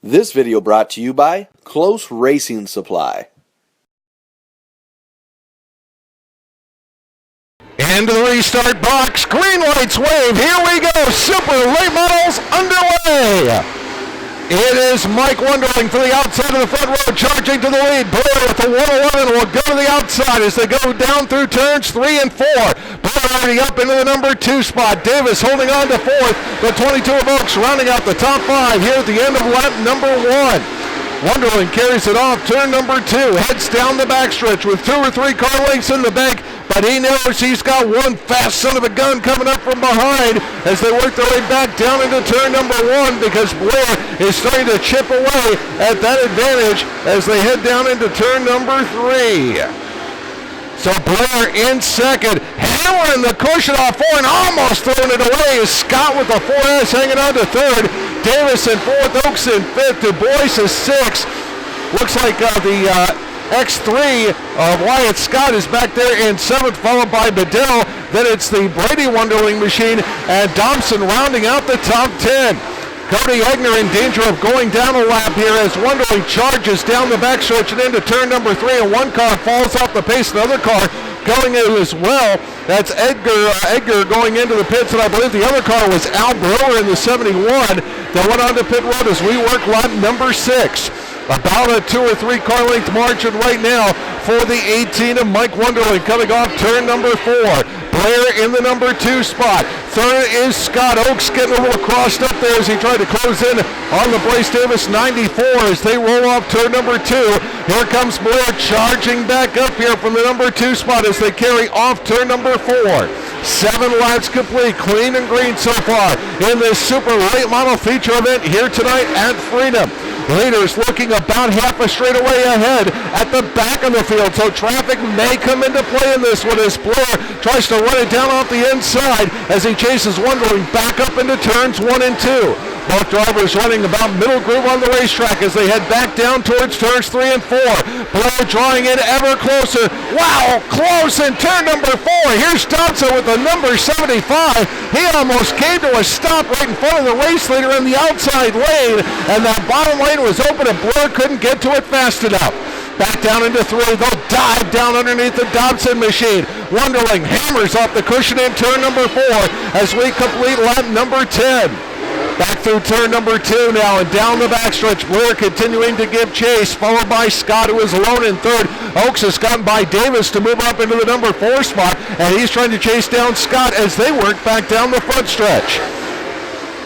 This video brought to you by Close Racing Supply. Into the restart box, green lights wave, here we go, super late models underway. It is Mike Wonderling to the outside of the front row, charging to the lead. Brewer with the 111 will go to the outside as they go down through turns 3 and 4. Brewer already up into the number 2 spot. Davis holding on to 4th. The 22 of Oaks rounding out the top 5 here at the end of lap number 1. Wonderling carries it off turn number 2, heads down the backstretch with 2 or 3 car lengths in the bank, but he knows he's got one fast son of a gun coming up from behind as they work their way back down into turn number 1 because Blair is starting to chip away at that advantage as they head down into turn number 3. So Blair in second, hammering the cushion off 4 and almost throwing it away is Scott with the 4S hanging on to 3rd. Davis in 4th, Oaks in 5th, DuBois is 6th. Looks like the X3 of Wyatt Scott is back there in 7th, followed by Bedell. Then it's the Brady Wonderling machine and Dobson rounding out the top 10. Cody Egner in danger of going down a lap here as Wonderling charges down the backstretch and into turn number 3, and one car falls off the pace, another car going in as well. That's Edgar going into the pits, and I believe the other car was Al Brewer in the 71 that went on to pit road as we work lap number 6. About a 2 or 3 car length margin right now for the 18 of Mike Wonderling coming off turn number 4. Blair in the number 2 spot. 3rd is Scott. Oaks getting a little crossed up there as he tried to close in on the Bryce Davis 94 as they roll off turn number 2. Here comes Blair charging back up here from the number 2 spot as they carry off turn number 4. 7 laps complete, clean and green so far in this super late model feature event here tonight at Freedom. Leaders looking about half a straightaway ahead at the back of the field, so traffic may come into play in this one as Blair tries to run it down off the inside as he chases Wonderling back up into turns 1 and 2. Both drivers running about middle groove on the racetrack as they head back down towards turns 3 and 4. Blair drawing in ever closer. Wow, close in turn number 4. Here's Dobson with the number 75. He almost came to a stop right in front of the race leader in the outside lane, and that bottom lane was open and Blair couldn't get to it fast enough. Back down into 3, they'll dive down underneath the Dobson machine. Wonderling hammers off the cushion in turn number 4 as we complete lap number 10. Back through turn number 2 now and down the backstretch. Blair continuing to give chase, followed by Scott, who is alone in 3rd. Oaks has gotten by Davis to move up into the number 4 spot, and he's trying to chase down Scott as they work back down the front stretch.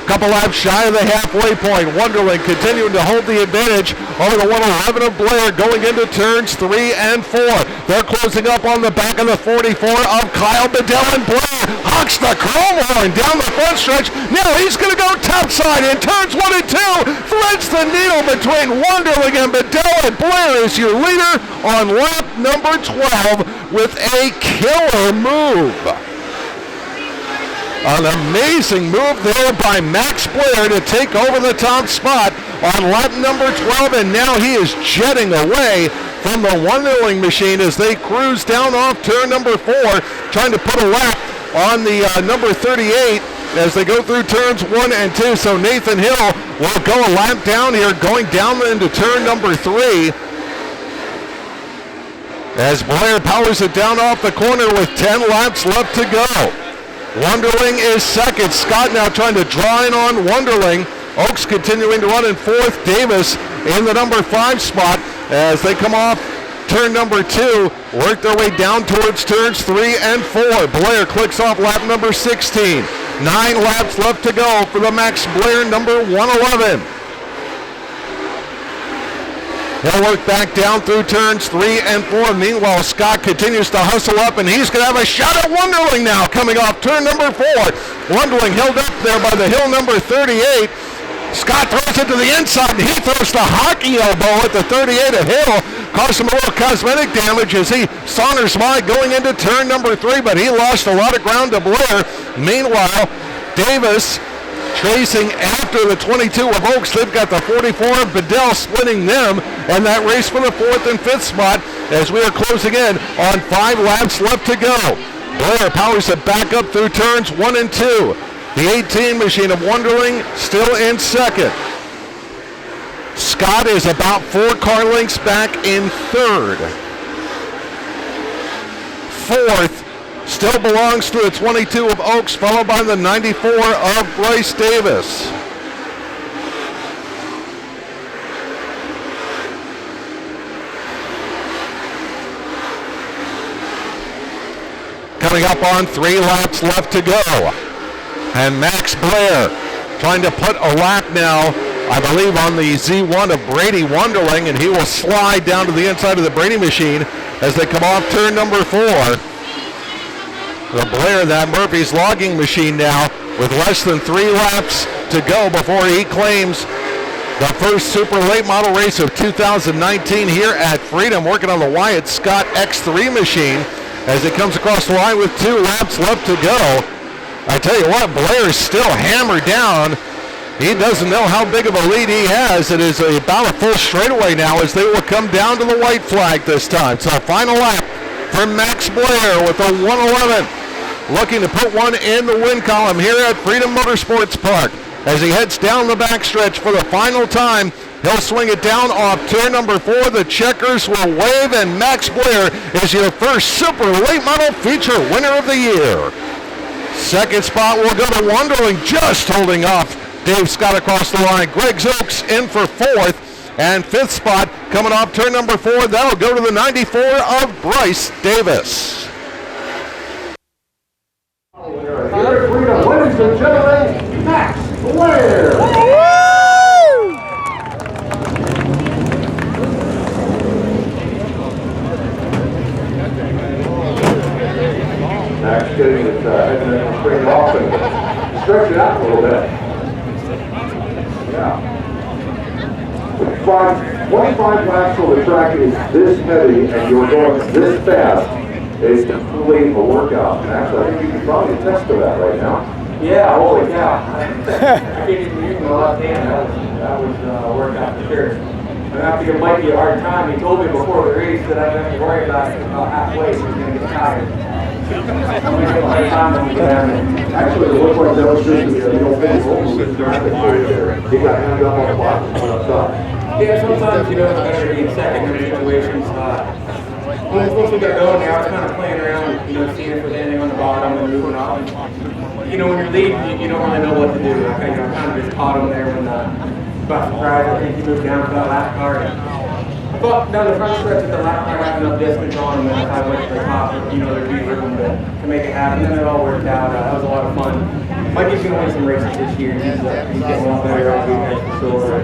Couple laps shy of the halfway point. Wonderling continuing to hold the advantage over the 111 of Blair going into turns 3 and 4. They're closing up on the back of the 44 of Kyle Bedell, and Blair honks the chrome horn down the front stretch. Now he's going to go topside in turns 1 and 2. Threads the needle between Wonderling and Bedell, and Blair is your leader on lap number 12 with a killer move. An amazing move there by Max Blair to take over the top spot on lap number 12, and now he is jetting away from the Wonderling machine as they cruise down off turn number 4, trying to put a lap on the number 38 as they go through turns 1 and 2. So Nathan Hill will go a lap down here, going down into turn number 3. As Blair powers it down off the corner with 10 laps left to go. Wonderling is 2nd. Scott now trying to draw in on Wonderling. Oaks continuing to run in 4th. Davis in the number 5 spot as they come off turn number 2, work their way down towards turns 3 and 4. Blair clicks off lap number 16. 9 laps left to go for the Max Blair number 111. He'll work back down through turns 3 and 4. Meanwhile, Scott continues to hustle up, and he's going to have a shot at Wonderling now coming off turn number 4. Wonderling held up there by the hill number 38. Scott throws it to the inside, and he throws the hockey elbow at the 38 of Hill. Cost him a little cosmetic damage as he saunters by going into turn number 3, but he lost a lot of ground to Blair. Meanwhile, Davis chasing after the 22 of Oaks. They've got the 44 of Bedell splitting them, and that race for the 4th and 5th spot as we are closing in on 5 laps left to go. Blair powers it back up through turns 1 and 2. The 18 machine of Wonderling still in 2nd. Scott is about 4 car lengths back in third. Fourth still belongs to the 22 of Oaks, followed by the 94 of Bryce Davis. Coming up on 3 laps left to go. And Max Blair trying to put a lap now, I believe, on the Z1 of Brady Wonderling, and he will slide down to the inside of the Brady machine as they come off turn number 4. The Blair, that Murphy's logging machine now, with less than 3 laps to go before he claims the first super late model race of 2019 here at Freedom, working on the Wyatt Scott X3 machine as it comes across the line with 2 laps left to go. I tell you what, Blair is still hammered down. He doesn't know how big of a lead he has. It is about a full straightaway now as they will come down to the white flag this time. So final lap for Max Blair with a 1:11. Looking to put one in the win column here at Freedom Motorsports Park. As he heads down the backstretch for the final time, he'll swing it down off turn number 4. The checkers will wave, and Max Blair is your first super late model feature winner of the year. Second spot will go to Wonderling, just holding off Dave Scott across the line. Greg Oaks in for 4th. And 5th spot coming off turn number 4. That'll go to the 94 of Bryce Davis. Ladies and gentlemen, Max Blair. Max getting his head straight off and stretch it out a little bit. Yeah. 25 laps on the track is this heavy and you're going this fast. It's definitely a workout. And actually, I think you can probably attest to that right now. Yeah, holy cow. I can't even use my left hand. That was a workout for sure. And I have to give Mikey a hard time. He told me before the race that I didn't have to worry about it about halfway. He was going to get tired. Actually, it looked like that was just the old thing. He got hung up on the block and went up top. Yeah, sometimes, you know, it's better to be in second in situations. Once we got going there, I was kind of playing around, you know, seeing if there's anything on the bottom and moving up. And, you know, when you're leading, you don't really know what to do. I kind of just caught him there when by surprise. I think he moved down to that last car. I thought down the front stretch at the lap car had enough distance on him, and if I went to the top, you know, there'd be room to make it happen. And then it all worked out. That was a lot of fun. Mikey's going to win some races this year. He's getting a lot better every weekend for sure.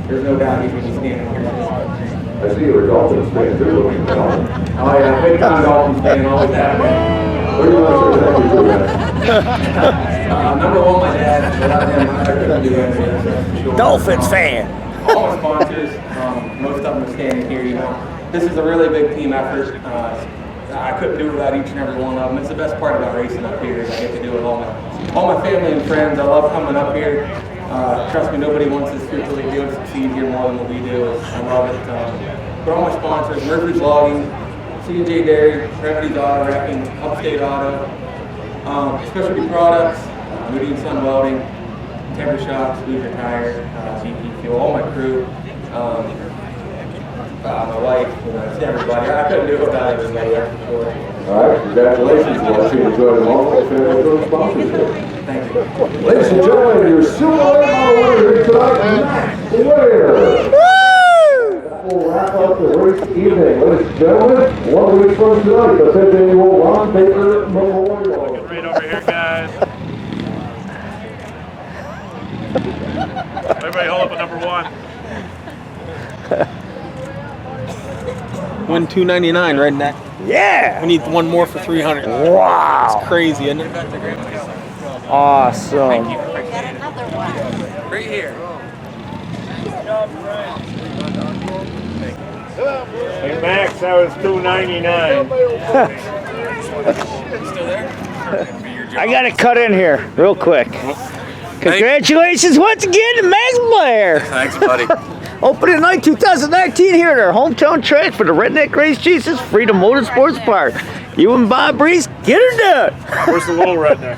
There's no doubt he's going to be standing here. I see you were Dolphins fan too. Oh yeah, big time Dolphins fan, always have been. What do you want to say to number 1, my dad. Without him, I couldn't do anything. Dolphins fan. All my sponsors, most of them are standing here. You know, this is a really big team effort. I couldn't do it without each and every one of them. It's the best part about racing up here is I get to do it with all my family and friends. I love coming up here. Trust me, nobody wants this group to really do it succeed here more than what we do. I love it. But all my sponsors, Murphy's Logging, C&J Dairy, Remedy's Auto Wrecking, Upstate Auto, Specialty Products, Moody & Son Welding, Temper Shops, Leisure Tire, GP Fuel, all my crew, my wife, just everybody. I couldn't do it without everybody, that's for sure. All right, congratulations. Well, you enjoyed them all. Sponsors here. Thank you. Ladies and gentlemen, your silver late model winner here tonight, Max Blair. That will wrap up the race evening. Ladies and gentlemen, 1 week from tonight, the 5th annual Ron Baker Memorial. Right over here, guys. Everybody hold up a number 1. Win $299 right now. Yeah. We need one more for 300. Wow. It's crazy, isn't it? Awesome. Thank you. Right here. Hey Max, that was $299. I got to cut in here real quick. Congratulations once again to Max Blair. Thanks, buddy. Opening night 2019 here at our hometown track for the Redneck Race Jesus Freedom Motorsports Park. You and Bob Breeze, get her done. Where's the little redneck?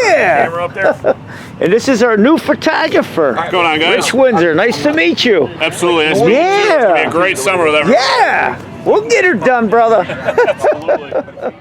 Yeah. Camera up there. And this is our new photographer. What's going on, guys? Rich Windsor. Nice to meet you. Absolutely. Nice to meet you. It's going to be a great summer with everyone. Yeah. We'll get her done, brother. Absolutely.